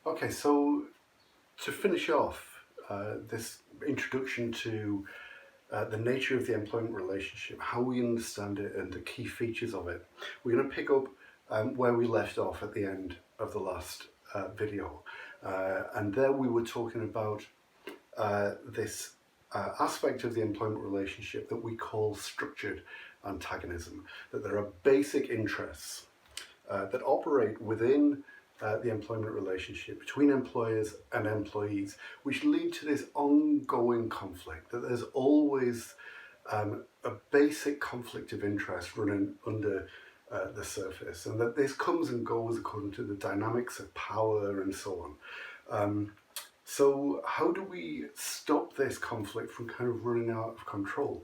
Okay, so to finish off this introduction to the nature of the employment relationship, how we understand it and the key features of it, we're going to pick up where we left off at the end of the last video. And there we were talking about this aspect of the employment relationship that we call structured antagonism, that there are basic interests that operate within the employment relationship between employers and employees, which lead to this ongoing conflict, that there's always a basic conflict of interest running under the surface, and that this comes and goes according to the dynamics of power and so on. So how do we stop this conflict from kind of running out of control?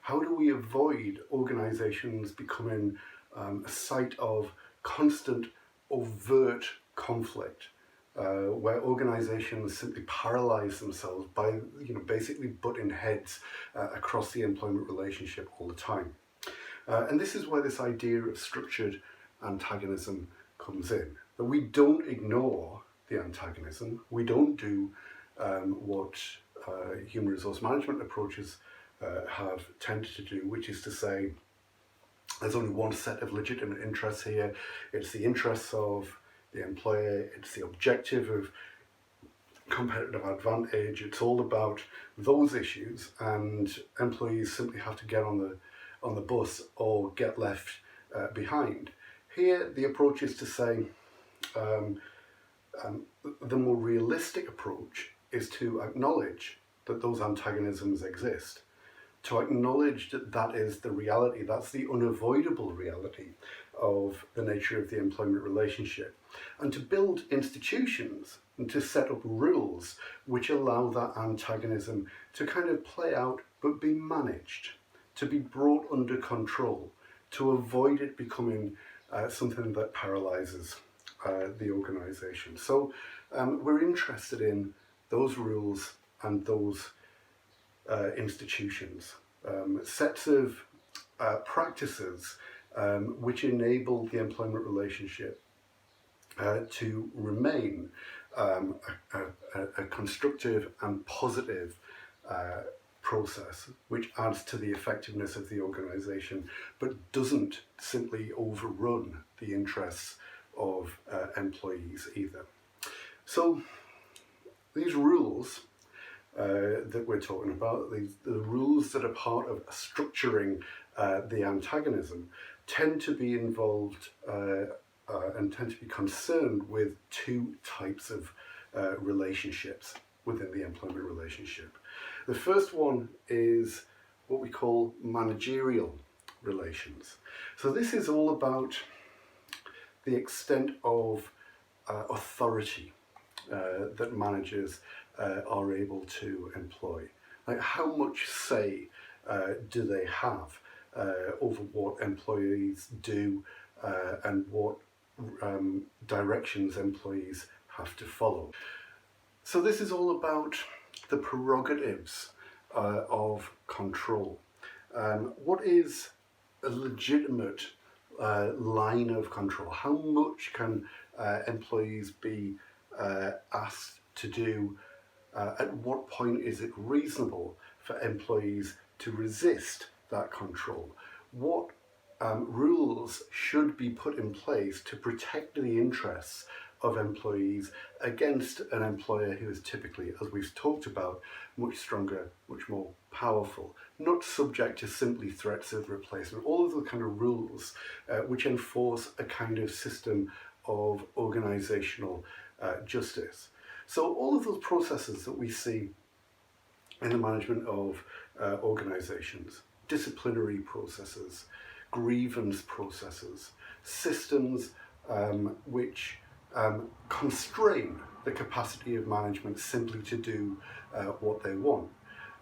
How do we avoid organizations becoming a site of constant overt conflict, where organizations simply paralyze themselves by basically butting heads across the employment relationship all the time? And this is where this idea of structured antagonism comes in. That we don't ignore the antagonism, we don't do what human resource management approaches have tended to do, which is to say there's only one set of legitimate interests here. It's the interests of the employer, it's the objective of competitive advantage, it's all about those issues, and employees simply have to get on the bus or get left behind. Here the approach is to say the more realistic approach is to acknowledge that those antagonisms exist, to acknowledge that that is the reality, that's the unavoidable reality of the nature of the employment relationship, and to build institutions and to set up rules which allow that antagonism to kind of play out but be managed, to be brought under control, to avoid it becoming something that paralyzes the organization. So we're interested in those rules and those institutions, sets of practices which enable the employment relationship to remain a constructive and positive process, which adds to the effectiveness of the organization, but doesn't simply overrun the interests of employees either. So these rules that we're talking about, the rules that are part of structuring the antagonism, tend to be involved and tend to be concerned with two types of relationships within the employment relationship. The first one is what we call managerial relations. So this is all about the extent of authority that managers are able to employ. Like, how much say do they have over what employees do and what directions employees have to follow. So this is all about the prerogatives of control. What is a legitimate line of control? How much can employees be asked to do? At what point is it reasonable for employees to resist that control? What rules should be put in place to protect the interests of employees against an employer who is typically, as we've talked about, much stronger, much more powerful, not subject to simply threats of replacement, all of the kind of rules which enforce a kind of system of organizational justice. So all of those processes that we see in the management of organizations, disciplinary processes, grievance processes, systems which constrain the capacity of management simply to do what they want.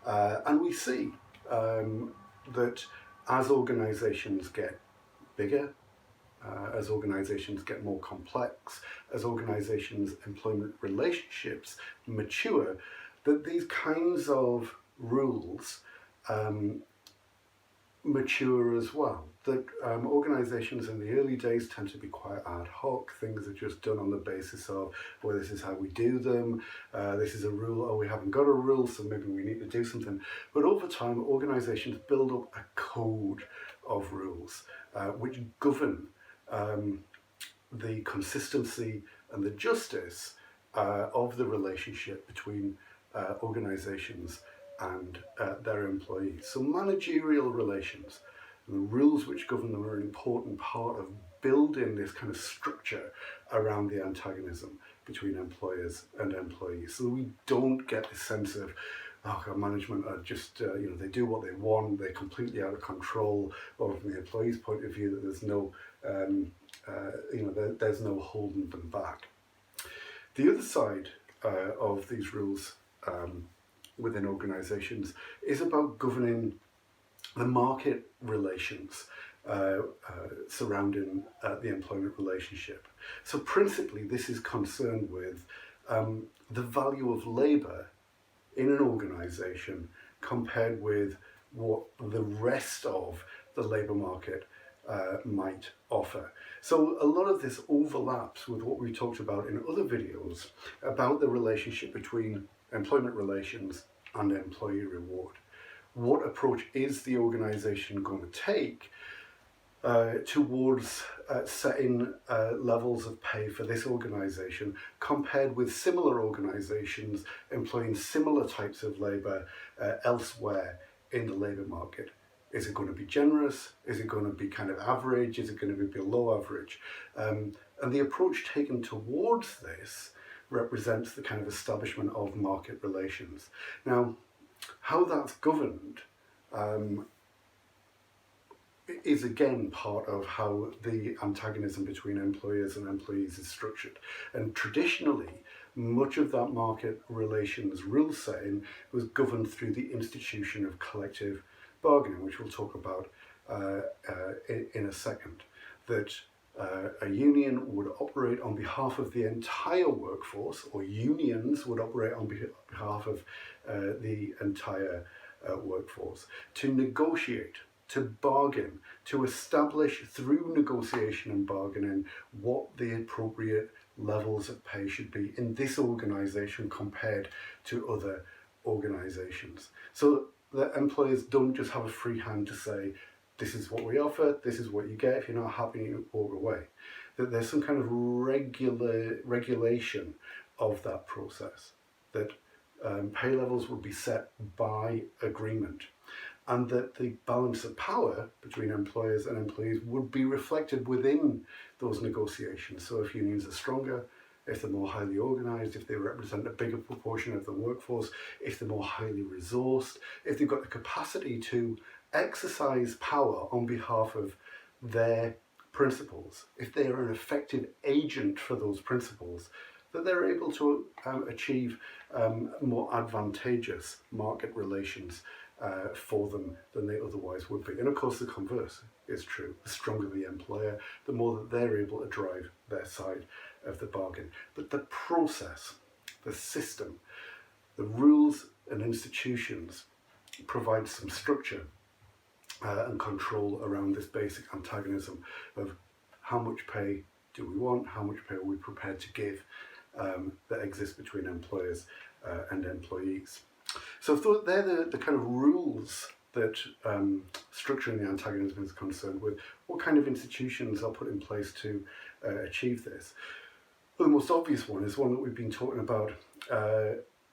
And we see that as organizations get bigger, as organizations get more complex, as organizations' employment relationships mature, that these kinds of rules mature as well. that organisations in the early days tend to be quite ad hoc. Things are just done on the basis of, well, this is how we do them, this is a rule, oh, we haven't got a rule, so maybe we need to do something. But over time, organisations build up a code of rules which govern the consistency and the justice of the relationship between organisations and their employees. So managerial relations and the rules which govern them are an important part of building this kind of structure around the antagonism between employers and employees. So we don't get this sense of, oh God, management are just, they do what they want, they're completely out of control, or from the employee's point of view, that there's no, there's no holding them back. The other side of these rules within organisations is about governing the market relations surrounding the employment relationship. So principally this is concerned with the value of labour in an organisation compared with what the rest of the labour market might offer. So a lot of this overlaps with what we talked about in other videos about the relationship between employment relations and employee reward. What approach is the organisation going to take towards setting levels of pay for this organisation compared with similar organisations employing similar types of labour elsewhere in the labour market? Is it going to be generous? Is it going to be kind of average? Is it going to be below average? And the approach taken towards this represents the kind of establishment of market relations. Now, how that's governed is again part of how the antagonism between employers and employees is structured. And traditionally, much of that market relations rule setting was governed through the institution of collective bargaining, which we'll talk about in a second. That a union would operate on behalf of the entire workforce, or unions would operate on behalf of the entire workforce, to negotiate, to bargain, to establish through negotiation and bargaining what the appropriate levels of pay should be in this organisation compared to other organisations. So that employers don't just have a free hand to say, this is what we offer, this is what you get, if you're not happy, you walk away. That there's some kind of regulation of that process, that pay levels would be set by agreement, and that the balance of power between employers and employees would be reflected within those negotiations. So if unions are stronger, if they're more highly organised, if they represent a bigger proportion of the workforce, if they're more highly resourced, if they've got the capacity to exercise power on behalf of their principles, if they are an effective agent for those principles, that they're able to achieve more advantageous market relations for them than they otherwise would be. And of course the converse is true. The stronger the employer, the more that they're able to drive their side of the bargain. But the process, the system, the rules and institutions provide some structure and control around this basic antagonism of how much pay do we want, how much pay are we prepared to give, that exists between employers and employees. So they're the kind of rules that structuring the antagonism is concerned with. What kind of institutions are put in place to achieve this? Well, the most obvious one is one that we've been talking about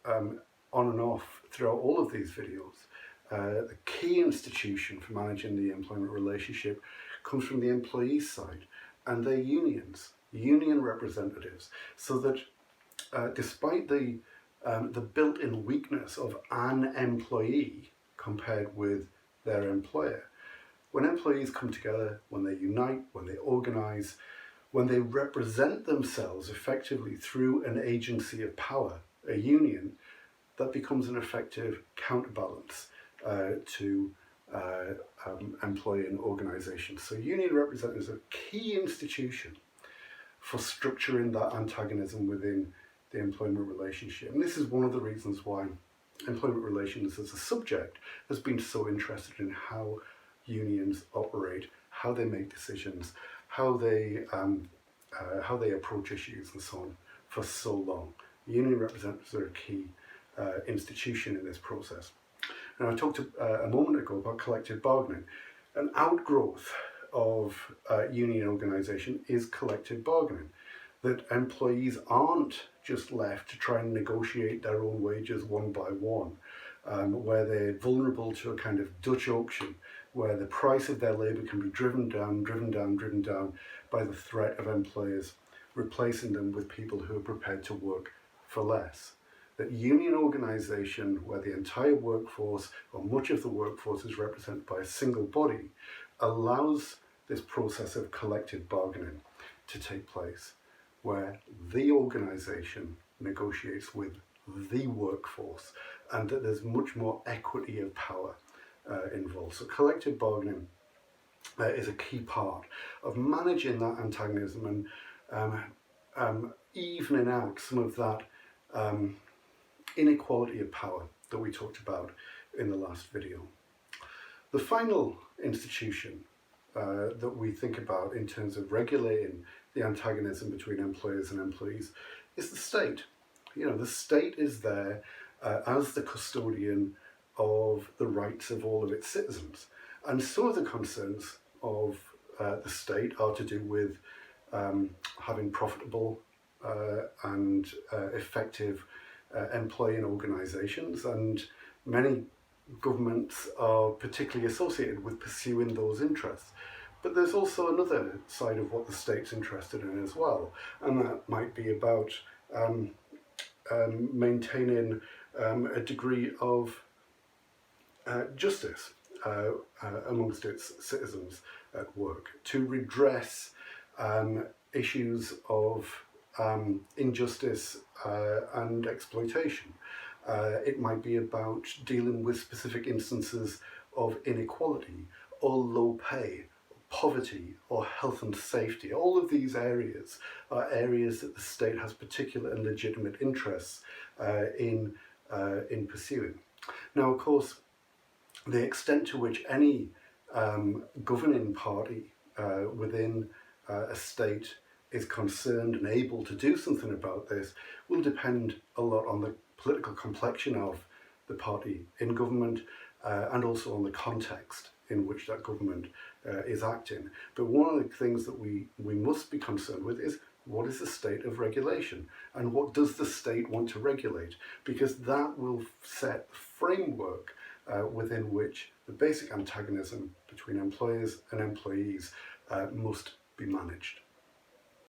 on and off throughout all of these videos. The key institution for managing the employment relationship comes from the employee side, and they're unions, union representatives, so that despite the built-in weakness of an employee compared with their employer, when employees come together, when they unite, when they organise, when they represent themselves effectively through an agency of power, a union, that becomes an effective counterbalance to employee organisations. So union representatives are a key institution for structuring that antagonism within the employment relationship. And this is one of the reasons why employment relations as a subject has been so interested in how unions operate, how they make decisions, how they approach issues and so on for so long. Union representatives are a key institution in this process. And I talked a moment ago about collective bargaining. An outgrowth of union organisation is collective bargaining, that employees aren't just left to try and negotiate their own wages one by one, where they're vulnerable to a kind of Dutch auction, where the price of their labour can be driven down by the threat of employers replacing them with people who are prepared to work for less. That union organisation, where the entire workforce or much of the workforce is represented by a single body, allows this process of collective bargaining to take place, where the organisation negotiates with the workforce, and that there's much more equity of power involved. So collective bargaining is a key part of managing that antagonism and evening out some of that inequality of power that we talked about in the last video. The final institution that we think about in terms of regulating the antagonism between employers and employees is the state. The state is there as the custodian of the rights of all of its citizens. And some of the concerns of the state are to do with having profitable and effective employing organisations, and many governments are particularly associated with pursuing those interests. But there's also another side of what the state's interested in as well, and that might be about maintaining a degree of justice amongst its citizens at work, to redress issues of injustice and exploitation. It might be about dealing with specific instances of inequality or low pay, poverty or health and safety. All of these areas are areas that the state has particular and legitimate interests in pursuing. Now, of course, the extent to which any governing party within a state is concerned and able to do something about this will depend a lot on the political complexion of the party in government and also on the context in which that government is acting. But one of the things that we must be concerned with is, what is the state of regulation and what does the state want to regulate? Because that will set the framework within which the basic antagonism between employers and employees must be managed.